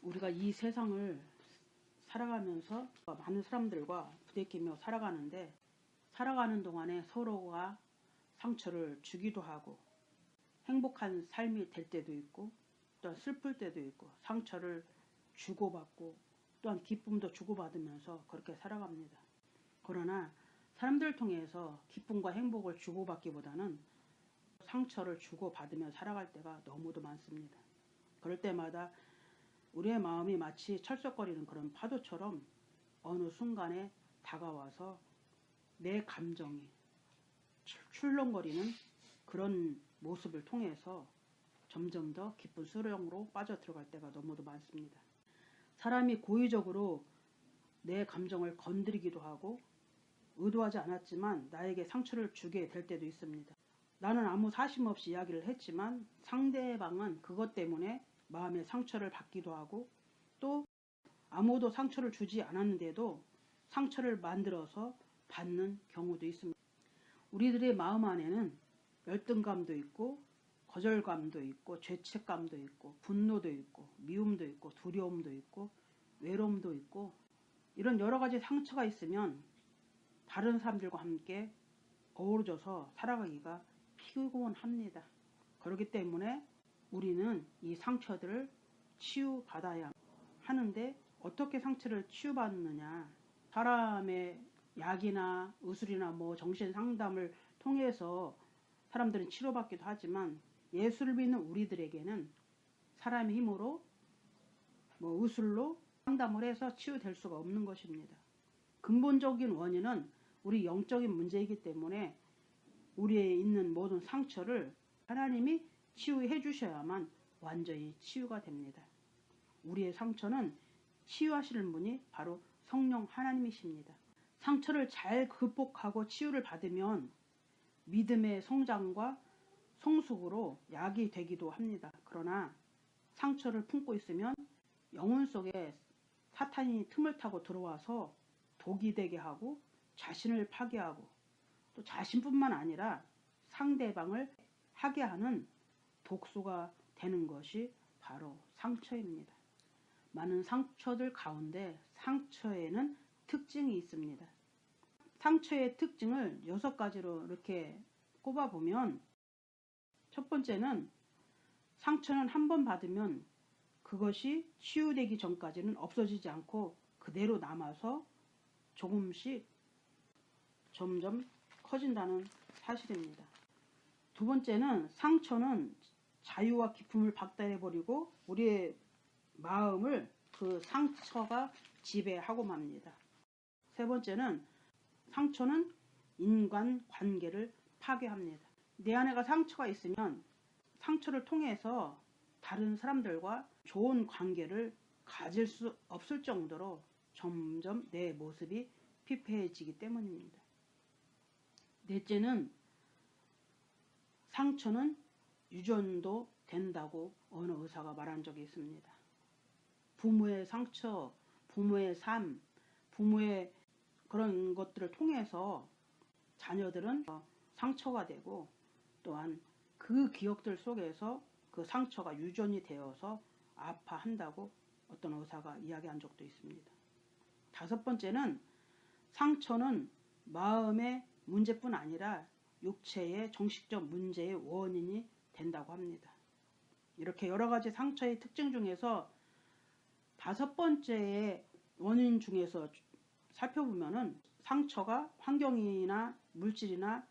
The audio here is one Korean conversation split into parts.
우리가 이 세상을 살아가면서 많은 사람들과 부대끼며 살아가는데, 살아가는 동안에 서로가 상처를 주기도 하고 행복한 삶이 될 때도 있고 또한 슬플 때도 있고 상처를 주고받고 또한 기쁨도 주고받으면서 그렇게 살아갑니다. 그러나 사람들을 통해서 기쁨과 행복을 주고받기보다는 상처를 주고받으며 살아갈 때가 너무도 많습니다. 그럴 때마다 우리의 마음이 마치 철썩거리는 그런 파도처럼 어느 순간에 다가와서 내 감정이 출렁거리는 그런 모습을 통해서 점점 더 깊은 수렁으로 빠져들어갈 때가 너무도 많습니다. 사람이 고의적으로 내 감정을 건드리기도 하고 의도하지 않았지만 나에게 상처를 주게 될 때도 있습니다. 나는 아무 사심 없이 이야기를 했지만 상대방은 그것 때문에 마음의 상처를 받기도 하고 또 아무도 상처를 주지 않았는데도 상처를 만들어서 받는 경우도 있습니다. 우리들의 마음 안에는 열등감도 있고 거절감도 있고 죄책감도 있고 분노도 있고 미움도 있고 두려움도 있고 외로움도 있고 이런 여러 가지 상처가 있으면 다른 사람들과 함께 어우러져서 살아가기가 피곤합니다. 그렇기 때문에 우리는 이 상처들을 치유받아야 하는데, 어떻게 상처를 치유받느냐, 사람의 약이나 의술이나 정신 상담을 통해서 사람들은 치료받기도 하지만 예수를 믿는 우리들에게는 사람의 힘으로 의술로 상담을 해서 치유될 수가 없는 것입니다. 근본적인 원인은 우리 영적인 문제이기 때문에 우리에 있는 모든 상처를 하나님이 치유해 주셔야만 완전히 치유가 됩니다. 우리의 상처는 치유하시는 분이 바로 성령 하나님이십니다. 상처를 잘 극복하고 치유를 받으면 믿음의 성장과 성숙으로 약이 되기도 합니다. 그러나 상처를 품고 있으면 영혼 속에 사탄이 틈을 타고 들어와서 독이 되게 하고 자신을 파괴하고 또 자신뿐만 아니라 상대방을 하게 하는 독소가 되는 것이 바로 상처입니다. 많은 상처들 가운데 상처에는 특징이 있습니다. 상처의 특징을 6가지로 이렇게 꼽아보면, 첫 번째는 상처는 한 번 받으면 그것이 치유되기 전까지는 없어지지 않고 그대로 남아서 조금씩 점점 커진다는 사실입니다. 두 번째는 상처는 자유와 기쁨을 박탈해버리고 우리의 마음을 그 상처가 지배하고 맙니다. 세 번째는 상처는 인간 관계를 파괴합니다. 내 안에가 상처가 있으면 상처를 통해서 다른 사람들과 좋은 관계를 가질 수 없을 정도로 점점 내 모습이 피폐해지기 때문입니다. 넷째는 상처는 유전도 된다고 어느 의사가 말한 적이 있습니다. 부모의 상처, 부모의 삶, 부모의 그런 것들을 통해서 자녀들은 상처가 되고 또한 그 기억들 속에서 그 상처가 유전이 되어서 아파한다고 어떤 의사가 이야기한 적도 있습니다. 다섯 번째는 상처는 마음의 문제뿐 아니라 육체의 정식적 문제의 원인이 된다고 합니다. 이렇게 여러 가지 상처의 특징 중에서 5번째의 원인 중에서 살펴보면은 상처가 환경이나 물질이나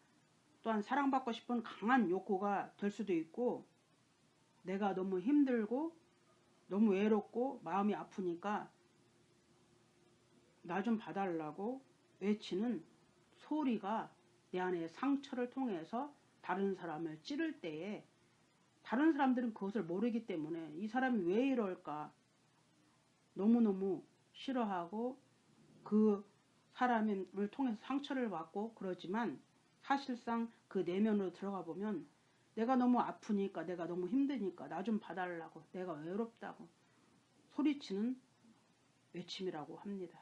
또한 사랑받고 싶은 강한 욕구가 될 수도 있고, 내가 너무 힘들고 너무 외롭고 마음이 아프니까 나 좀 봐달라고 외치는 소리가 내 안에 상처를 통해서 다른 사람을 찌를 때에 다른 사람들은 그것을 모르기 때문에 이 사람이 왜 이럴까 너무너무 싫어하고 그 사람을 통해서 상처를 받고 그러지만, 사실상 그 내면으로 들어가 보면 내가 너무 아프니까, 내가 너무 힘드니까 나 좀 봐달라고, 내가 외롭다고 소리치는 외침이라고 합니다.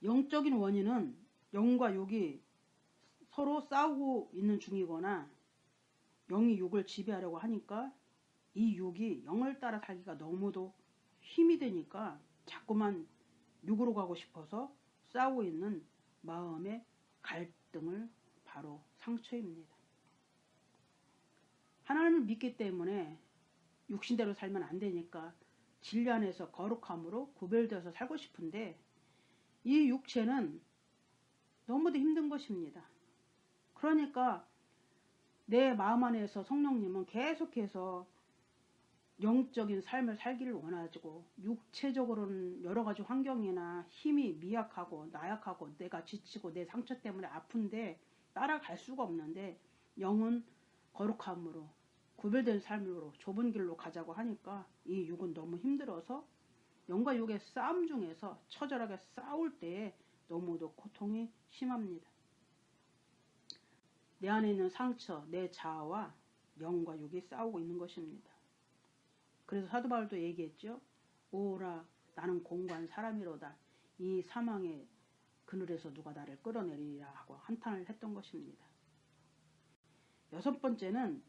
영적인 원인은 영과 육이 서로 싸우고 있는 중이거나 영이 육을 지배하려고 하니까 이 육이 영을 따라 살기가 너무도 힘이 되니까 자꾸만 육으로 가고 싶어서 싸우고 있는 마음의 갈등을 바로 상처입니다. 하나님을 믿기 때문에 육신대로 살면 안 되니까 진리 안에서 거룩함으로 구별되어서 살고 싶은데 이 육체는 너무도 힘든 것입니다. 그러니까 내 마음 안에서 성령님은 계속해서 영적인 삶을 살기를 원하고 육체적으로는 여러 가지 환경이나 힘이 미약하고 나약하고 내가 지치고 내 상처 때문에 아픈데 따라갈 수가 없는데 영은 거룩함으로 구별된 삶으로 좁은 길로 가자고 하니까 이 육은 너무 힘들어서 영과 육의 싸움 중에서 처절하게 싸울 때에 너무도 고통이 심합니다. 내 안에 있는 상처, 내 자아와 영과 육이 싸우고 있는 것입니다. 그래서 사도 바울도 얘기했죠. 오라 나는 공고한 사람이로다. 이 사망의 그늘에서 누가 나를 끌어내리리라 하고 한탄을 했던 것입니다. 여섯 번째는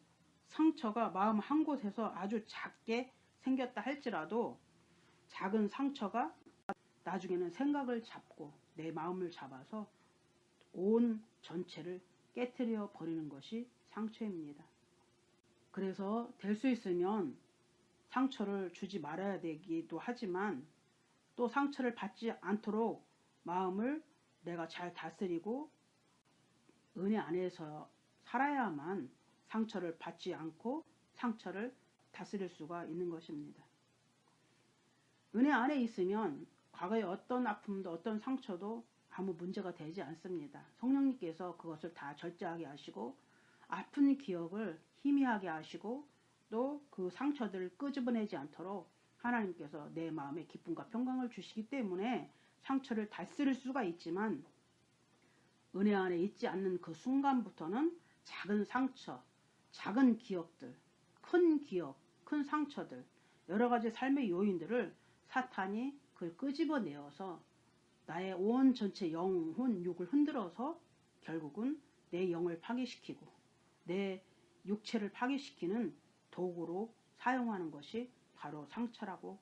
상처가 마음 한 곳에서 아주 작게 생겼다 할지라도 작은 상처가 나중에는 생각을 잡고 내 마음을 잡아서 온 전체를 깨트려 버리는 것이 상처입니다. 그래서 될 수 있으면 상처를 주지 말아야 되기도 하지만 또 상처를 받지 않도록 마음을 내가 잘 다스리고 은혜 안에서 살아야만 상처를 받지 않고 상처를 다스릴 수가 있는 것입니다. 은혜 안에 있으면 과거의 어떤 아픔도 어떤 상처도 아무 문제가 되지 않습니다. 성령님께서 그것을 다 절제하게 하시고 아픈 기억을 희미하게 하시고 또 그 상처들을 끄집어내지 않도록 하나님께서 내 마음에 기쁨과 평강을 주시기 때문에 상처를 다스릴 수가 있지만 은혜 안에 있지 않는 그 순간부터는 작은 상처, 작은 기억들, 큰 기억, 큰 상처들, 여러 가지 삶의 요인들을 사탄이 그걸 끄집어내어서 나의 온 전체 영혼, 육을 흔들어서 결국은 내 영을 파괴시키고 내 육체를 파괴시키는 도구로 사용하는 것이 바로 상처라고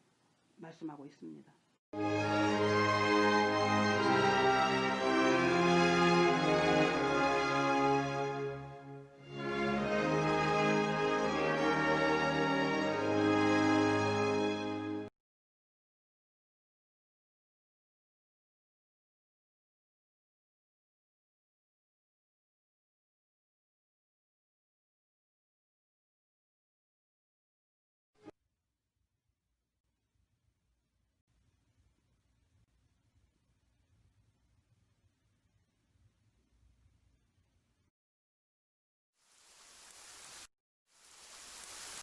말씀하고 있습니다.